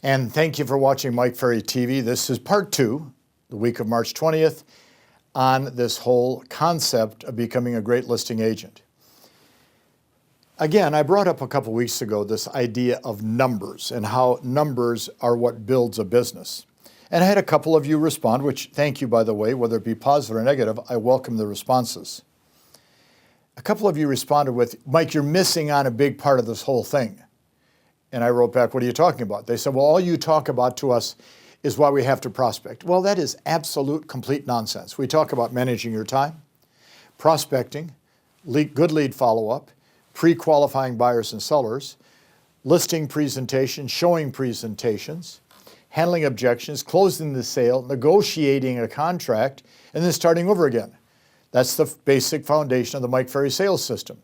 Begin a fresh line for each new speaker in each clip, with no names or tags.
And thank you for watching Mike Ferry TV. This is part 2, the week of March 20th, on this whole concept of becoming a great listing agent. Again, I brought up a couple weeks ago this idea of numbers and how numbers are what builds a business. And I had a couple of you respond, which thank you, by the way, whether it be positive or negative, I welcome the responses. A couple of you responded with, Mike, you're missing on a big part of this whole thing. And I wrote back, what are you talking about? They said, well, all you talk about to us is why we have to prospect. Well, that is absolute, complete nonsense. We talk about managing your time, prospecting, good lead follow-up, pre-qualifying buyers and sellers, listing presentations, showing presentations, handling objections, closing the sale, negotiating a contract, and then starting over again. That's the basic foundation of the Mike Ferry sales system.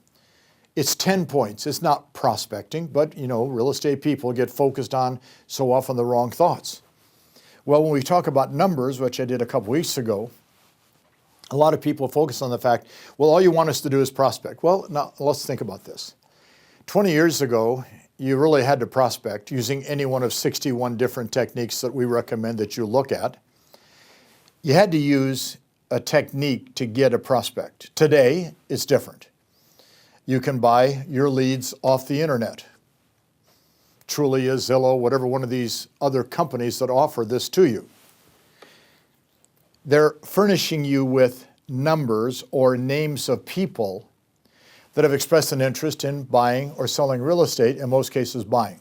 It's 10 points. It's not prospecting, but real estate people get focused on so often the wrong thoughts. Well, when we talk about numbers, which I did a couple weeks ago, a lot of people focus on the fact, well, all you want us to do is prospect. Well, now let's think about this. 20 years ago, you really had to prospect using any one of 61 different techniques that we recommend that you look at. You had to use a technique to get a prospect. Today, it's different. You can buy your leads off the internet. Trulia, Zillow, whatever one of these other companies that offer this to you. They're furnishing you with numbers or names of people that have expressed an interest in buying or selling real estate, in most cases buying.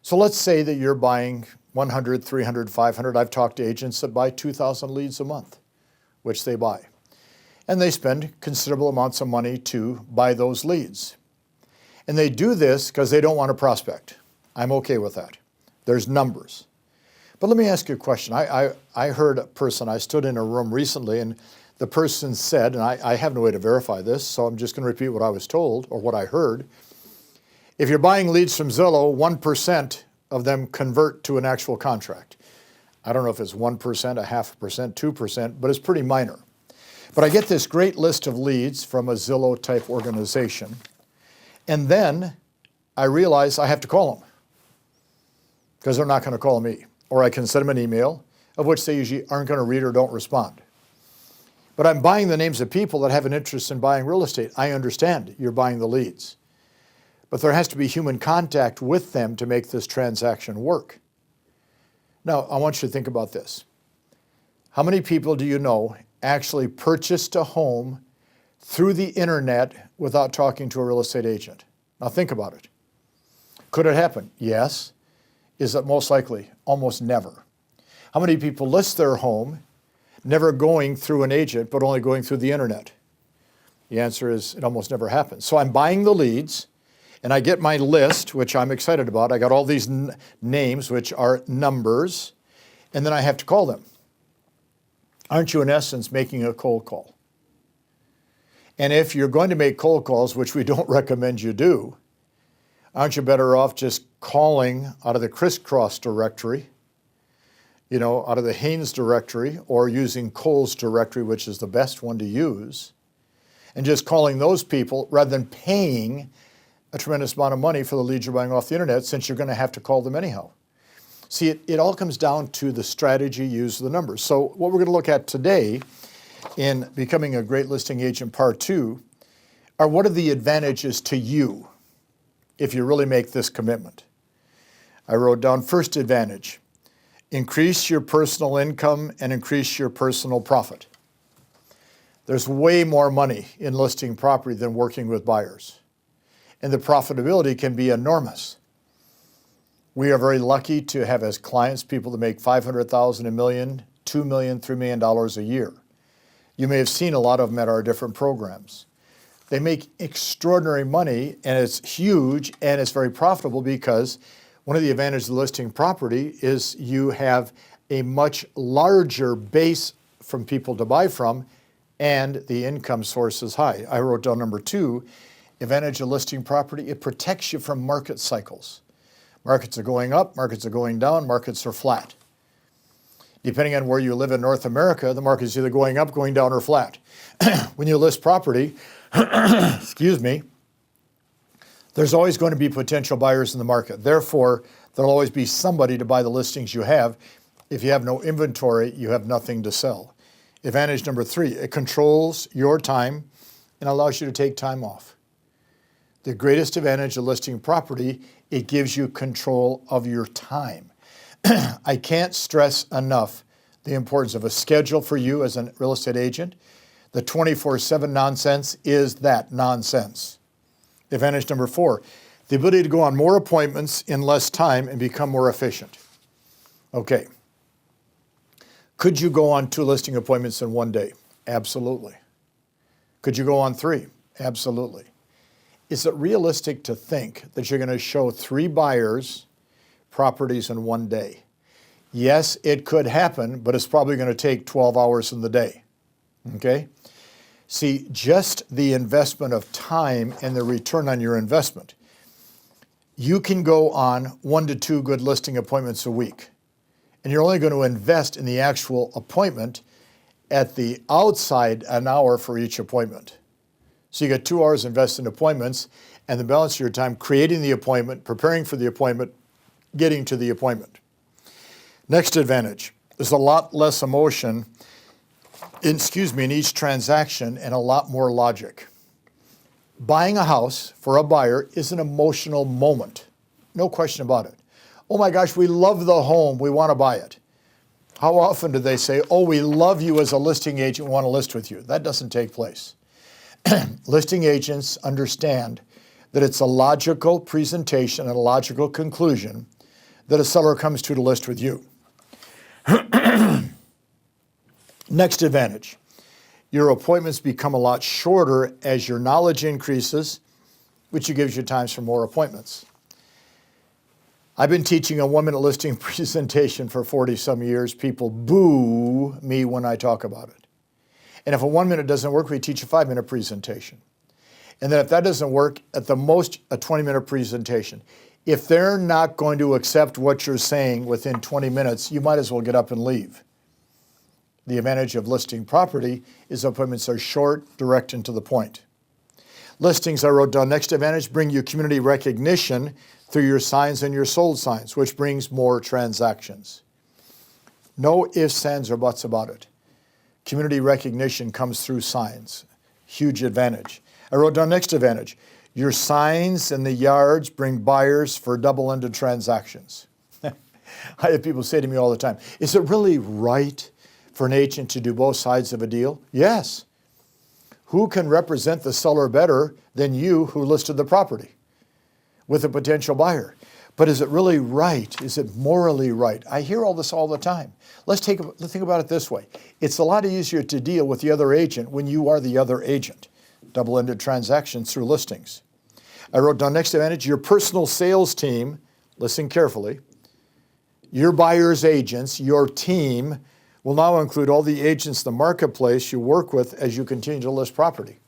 So let's say that you're buying 100, 300, 500. I've talked to agents that buy 2,000 leads a month, which they buy. And they spend considerable amounts of money to buy those leads. And they do this because they don't want to prospect. I'm okay with that. There's numbers. But let me ask you a question. I heard a person, I stood in a room recently, and the person said, and I have no way to verify this, so I'm just going to repeat what I was told or what I heard. If you're buying leads from Zillow, 1% of them convert to an actual contract. I don't know if it's 1%, 0.5%, 2%, but it's pretty minor. But I get this great list of leads from a Zillow-type organization, and then I realize I have to call them because they're not going to call me. Or I can send them an email, of which they usually aren't going to read or don't respond. But I'm buying the names of people that have an interest in buying real estate. I understand you're buying the leads. But there has to be human contact with them to make this transaction work. Now, I want you to think about this. How many people do you know actually purchased a home through the internet without talking to a real estate agent? Now think about it. Could it happen? Yes. Is it most likely? Almost never. How many people list their home never going through an agent but only going through the internet? The answer is it almost never happens. So I'm buying the leads and I get my list, which I'm excited about. I got all these names, which are numbers, and then I have to call them. Aren't you, in essence, making a cold call? And if you're going to make cold calls, which we don't recommend you do, aren't you better off just calling out of the crisscross directory, out of the Haynes directory, or using Cole's directory, which is the best one to use, and just calling those people rather than paying a tremendous amount of money for the leads you're buying off the internet, since you're going to have to call them anyhow. See, it all comes down to the strategy, use the numbers. So what we're going to look at today in Becoming a Great Listing Agent Part 2 are what are the advantages to you if you really make this commitment. I wrote down first advantage, increase your personal income and increase your personal profit. There's way more money in listing property than working with buyers. And the profitability can be enormous. We are very lucky to have as clients people that make $500,000, $1 million, $2 million, $3 million a year. You may have seen a lot of them at our different programs. They make extraordinary money, and it's huge, and it's very profitable because one of the advantages of listing property is you have a much larger base from people to buy from, and the income source is high. I wrote down number 2, advantage of listing property, it protects you from market cycles. Markets are going up, markets are going down, markets are flat. Depending on where you live in North America, the market is either going up, going down, or flat. When you list property, excuse me, there's always going to be potential buyers in the market. Therefore, There'll always be somebody to buy the listings you have. If you have no inventory, you have nothing to sell. Advantage number 3, it controls your time and allows you to take time off. The greatest advantage of listing property, it gives you control of your time. I can't stress enough the importance of a schedule for you as a real estate agent. The 24/7 nonsense is that nonsense. Advantage number 4, the ability to go on more appointments in less time and become more efficient. Okay. Could you go on 2 listing appointments in one day? Absolutely. Could you go on 3? Absolutely. Is it realistic to think that you're going to show 3 buyers properties in one day? Yes, it could happen, but it's probably going to take 12 hours in the day. Okay? See, just the investment of time and the return on your investment. You can go on 1 to 2 good listing appointments a week, and you're only going to invest in the actual appointment at the outside an hour for each appointment. So you get 2 hours invested in appointments, and the balance of your time creating the appointment, preparing for the appointment, getting to the appointment. Next advantage, there's a lot less emotion in each transaction and a lot more logic. Buying a house for a buyer is an emotional moment. No question about it. Oh my gosh, we love the home, we want to buy it. How often do they say, oh, we love you as a listing agent, we want to list with you? That doesn't take place. Listing agents understand that it's a logical presentation and a logical conclusion that a seller comes to list with you. Next advantage, your appointments become a lot shorter as your knowledge increases, which gives you times for more appointments. I've been teaching a 1-minute listing presentation for 40-some years. People boo me when I talk about it. And if a 1 minute doesn't work, we teach a 5-minute presentation. And then if that doesn't work, at the most, a 20-minute presentation. If they're not going to accept what you're saying within 20 minutes, you might as well get up and leave. The advantage of listing property is appointments are short, direct, and to the point. Listings, I wrote down, next advantage, bring you community recognition through your signs and your sold signs, which brings more transactions. No ifs, ands, or buts about it. Community recognition comes through signs. Huge advantage. I wrote down next advantage. Your signs in the yards bring buyers for double-ended transactions. I have people say to me all the time, is it really right for an agent to do both sides of a deal? Yes. Who can represent the seller better than you who listed the property with a potential buyer? But is it really right? Is it morally right? I hear all this all the time. Let's think about it this way. It's a lot easier to deal with the other agent when you are the other agent. Double-ended transactions through listings. I wrote down next advantage, your personal sales team, listen carefully, your buyer's agents, your team will now include all the agents in the marketplace you work with as you continue to list property.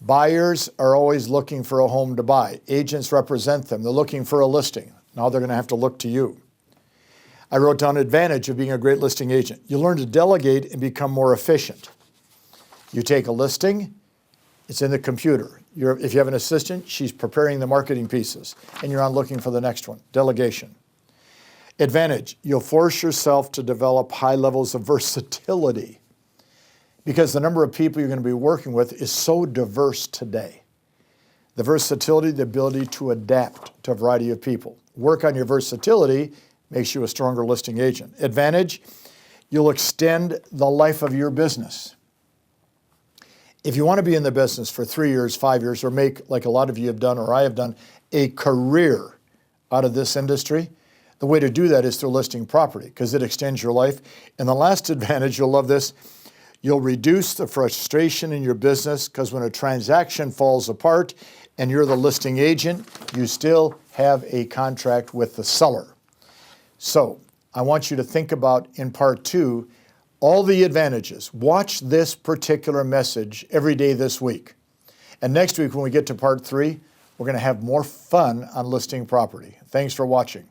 Buyers are always looking for a home to buy. Agents represent them. They're looking for a listing. Now they're going to have to look to you. I wrote down advantage of being a great listing agent. You learn to delegate and become more efficient. You take a listing, it's in the computer. If you have an assistant, she's preparing the marketing pieces, and you're on looking for the next one. Delegation. Advantage, you'll force yourself to develop high levels of versatility because the number of people you're going to be working with is so diverse today. The versatility, the ability to adapt to a variety of people. Work on your versatility makes you a stronger listing agent. Advantage, you'll extend the life of your business. If you want to be in the business for 3 years, 5 years, or make, like a lot of you have done or I have done, a career out of this industry, the way to do that is through listing property because it extends your life. And the last advantage, you'll love this, you'll reduce the frustration in your business because when a transaction falls apart and you're the listing agent, you still have a contract with the seller. So I want you to think about in part 2, all the advantages. Watch this particular message every day this week. And next week when we get to part 3, we're going to have more fun on listing property. Thanks for watching.